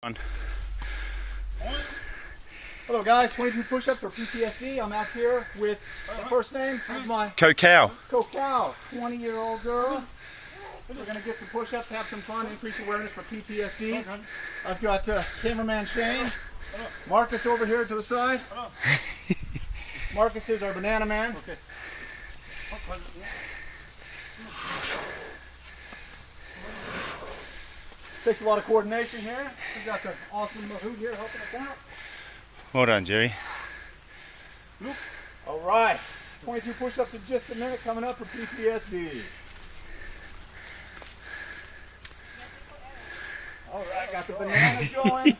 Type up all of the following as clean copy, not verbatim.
Hello guys, 22 push-ups for PTSD. I'm out here with the first name of my Cocow. 20-year-old girl. We're going to get some push-ups, have some fun, increase awareness for PTSD. I've got cameraman Shane, Marcus over here to the side. Marcus is our banana man. Takes a lot of coordination here. We've got the awesome Mahout here helping us out. Well done, Jerry. All right, 22 push-ups in just a minute coming up for PTSD. All right, got the bananas going.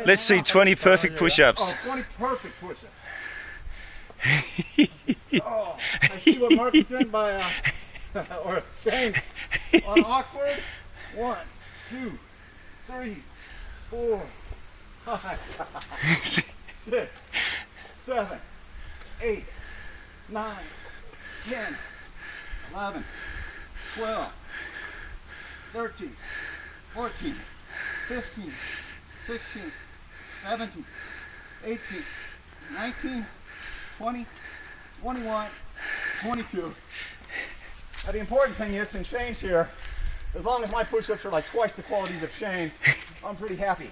Let's see 20 perfect push-ups. Oh, 20 perfect push-ups. Oh, I see what Marcus meant by, or Shane, on awkward. 1, 2, 3, 4, 5, 6, 7, 8, 9, 10, 11, 12, 13, 14, 15, 16, 17, 18, 19, 20, 21, 22. Now the important thing is, in Shane's here, as long as my push-ups are like twice the qualities of Shane's, I'm pretty happy.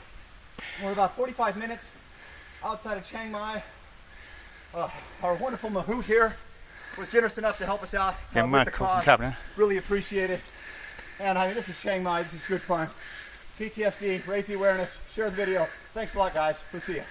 We're about 45 minutes outside of Chiang Mai. Our wonderful Mahout here was generous enough to help us out with the cost. Really appreciate it. And I mean, this is Chiang Mai. This is good fun. PTSD, raise the awareness, share the video. Thanks a lot, guys. We'll see you.